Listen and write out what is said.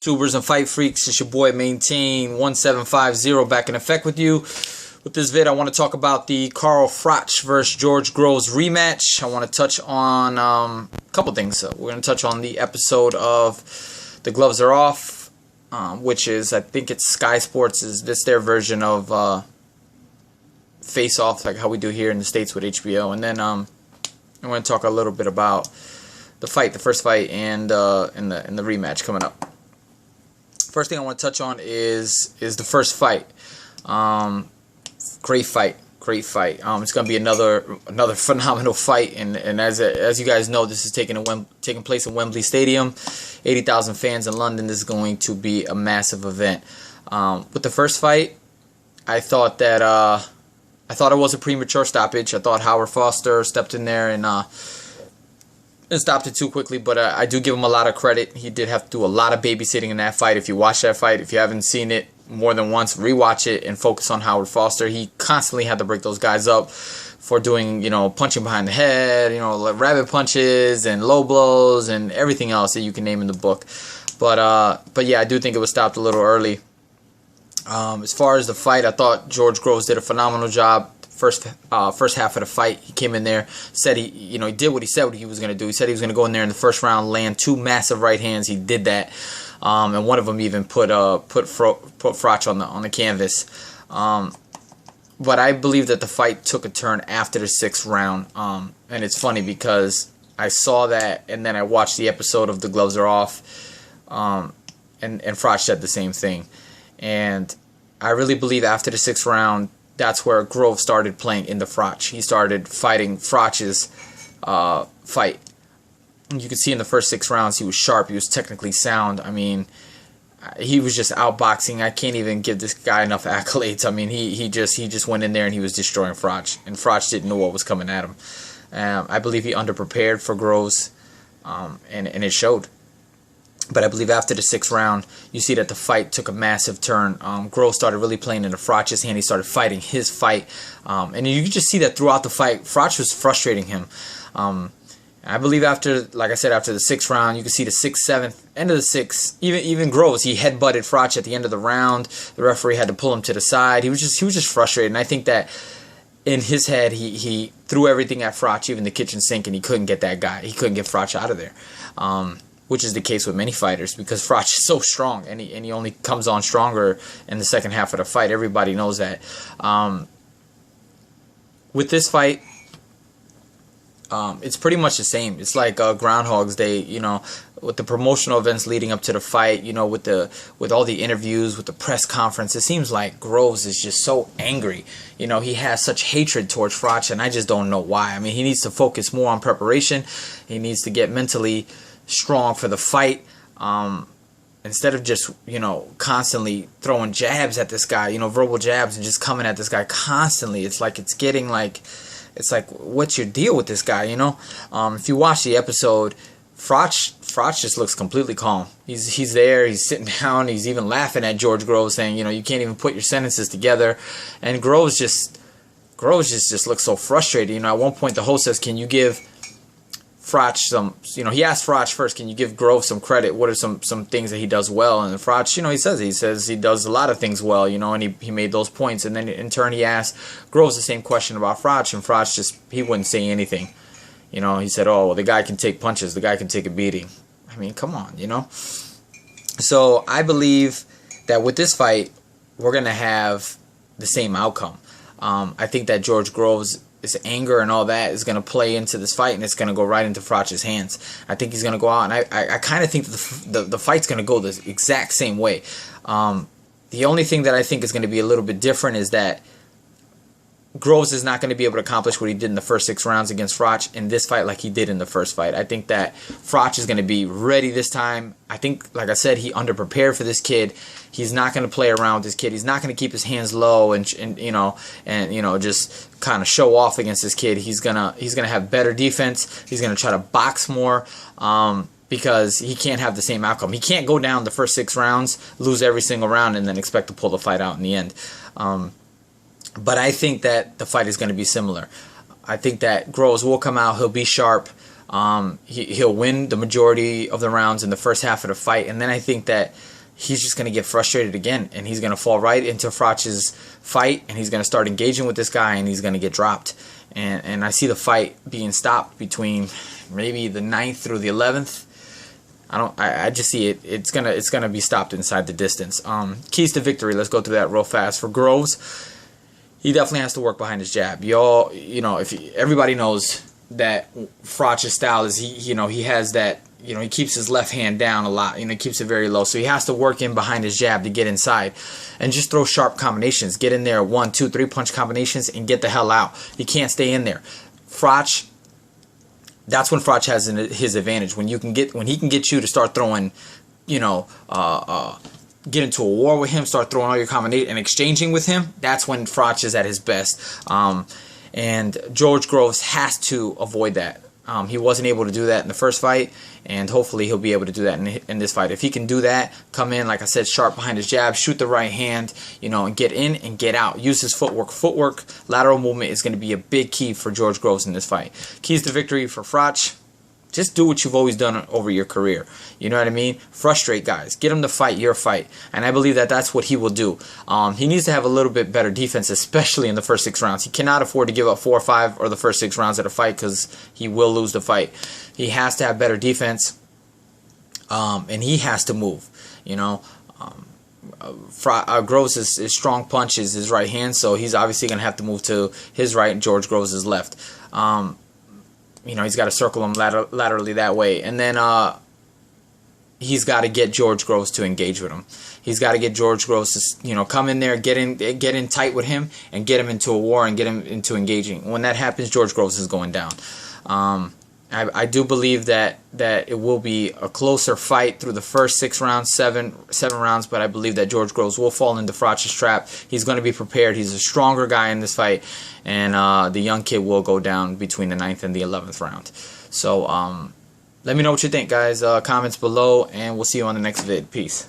YouTubers and fight freaks, it's your boy Maintain 1750 back in effect with you. With this vid, I want to talk about the Froch versus George Groves rematch. I want to touch on a couple things. We're going to touch on the episode of The Gloves Are Off, which is, I think it's Sky Sports, is this their version of Face Off, like how we do here in the States with HBO. And then I'm going to talk a little bit about the first fight, and the rematch coming up. First thing I want to touch on is the first fight. Great fight. It's going to be another phenomenal fight, and as you guys know, this is taking place in Wembley Stadium, 80,000 fans in London. This is going to be a massive event. With the first fight, I thought it was a premature stoppage. I thought Howard Foster stepped in there and stopped it too quickly, but I do give him a lot of credit. He did have to do a lot of babysitting in that fight. If you watch that fight, if you haven't seen it more than once, rewatch it and focus on Howard Foster. He constantly had to break those guys up for doing, punching behind the head, like rabbit punches and low blows and everything else that you can name in the book. But yeah, I do think it was stopped a little early. As far as the fight, I thought George Groves did a phenomenal job. First half of the fight, he came in there, said he did what he said he was going to do. He said he was going to go in there in the first round, land two massive right hands. He did that, and one of them even put Froch on the canvas. But I believe that the fight took a turn after the sixth round, and it's funny because I saw that, and then I watched the episode of The Gloves Are Off, and Froch said the same thing, and I really believe after the sixth round, that's where Groves started playing into Froch. He started fighting Froch's fight. You could see in the first 6 rounds he was sharp. He was technically sound. I mean, he was just outboxing. I can't even give this guy enough accolades. I mean, he just went in there and he was destroying Froch, and Froch didn't know what was coming at him. I believe he underprepared for Groves, and it showed. But I believe after the 6th round, you see that the fight took a massive turn. Groves started really playing into Froch's hand. He started fighting his fight. And you could just see that throughout the fight, Froch was frustrating him. I believe like I said, after the 6th round, you could see the 6th, 7th, end of the 6th, even Groves, he headbutted Froch at the end of the round. The referee had to pull him to the side. He was just frustrated. And I think that in his head, he threw everything at Froch, even the kitchen sink, and he couldn't get that guy. He couldn't get Froch out of there. Which is the case with many fighters, because Froch is so strong, and he only comes on stronger in the second half of the fight. Everybody knows that. With this fight, it's pretty much the same. It's like Groundhog's Day, with the promotional events leading up to the fight, with all the interviews, with the press conference. It seems like Groves is just so angry. He has such hatred towards Froch, and I just don't know why. I mean, he needs to focus more on preparation. He needs to get mentally strong for the fight, instead of just constantly throwing jabs at this guy, verbal jabs, and just coming at this guy constantly. It's like what's your deal with this guy? If you watch the episode, Froch just looks completely calm. He's there, he's sitting down, he's even laughing at George Groves, saying you can't even put your sentences together. And Groves just looks so frustrated. At one point the host says, can you give Froch he asked Froch first, can you give Groves some credit? What are some things that he does well? And Froch, he says he does a lot of things well, and he made those points. And then in turn he asked Groves the same question about Froch, and Froch he wouldn't say anything. He said, oh, well, the guy can take punches, the guy can take a beating. I mean, come on, So I believe that with this fight, we're going to have the same outcome. I think that George Groves, his anger and all that, is going to play into this fight, and it's going to go right into Froch's hands. I think he's going to go out, and I kind of think that the fight's going to go the exact same way. The only thing that I think is going to be a little bit different is that Groves is not going to be able to accomplish what he did in the first 6 rounds against Froch in this fight like he did in the first fight. I think that Froch is going to be ready this time. I think, like I said, he underprepared for this kid. He's not going to play around with this kid. He's not going to keep his hands low and just kind of show off against this kid. He's gonna have better defense. He's going to try to box more. Because he can't have the same outcome. He can't go down the first 6 rounds, lose every single round, and then expect to pull the fight out in the end. But I think that the fight is going to be similar. I think that Groves will come out. He'll be sharp. He'll win the majority of the rounds in the first half of the fight, and then I think that he's just going to get frustrated again, and he's going to fall right into Froch's fight, and he's going to start engaging with this guy, and he's going to get dropped. And I see the fight being stopped between maybe the 9th through the 11th. I just see it. It's gonna be stopped inside the distance. Keys to victory. Let's go through that real fast. For Groves, he definitely has to work behind his jab. Everybody knows that Froch's style is he has that. He keeps his left hand down a lot. He keeps it very low. So he has to work in behind his jab to get inside. And just throw sharp combinations. Get in there, 1, 2, 3 punch combinations, and get the hell out. He can't stay in there. Froch, that's when Froch has his advantage. When he can get you to start throwing, get into a war with him, start throwing all your combinations and exchanging with him, that's when Froch is at his best. And George Groves has to avoid that. He wasn't able to do that in the first fight, and hopefully he'll be able to do that in this fight. If he can do that, come in, like I said, sharp behind his jab, shoot the right hand, and get in and get out. Use his footwork. Footwork, lateral movement is going to be a big key for George Groves in this fight. Keys to victory for Froch. Just do what you've always done over your career. You know what I mean? Frustrate guys. Get them to fight your fight. And I believe that that's what he will do. He needs to have a little bit better defense, especially in the first 6 rounds. He cannot afford to give up 4 or 5 or the first 6 rounds of the fight because he will lose the fight. He has to have better defense, and he has to move. Groves is strong punch is his right hand, so he's obviously going to have to move to his right, and George Groves is left. He's got to circle him laterally that way. And then he's got to get George Groves to engage with him. He's got to get George Groves to, come in there, get in tight with him, and get him into a war and get him into engaging. When that happens, George Groves is going down. I do believe that it will be a closer fight through the first 6 rounds, seven rounds, but I believe that George Groves will fall into Froch's trap. He's going to be prepared. He's a stronger guy in this fight, and the young kid will go down between the 9th and the 11th round. So let me know what you think, guys. Comments below, and we'll see you on the next vid. Peace.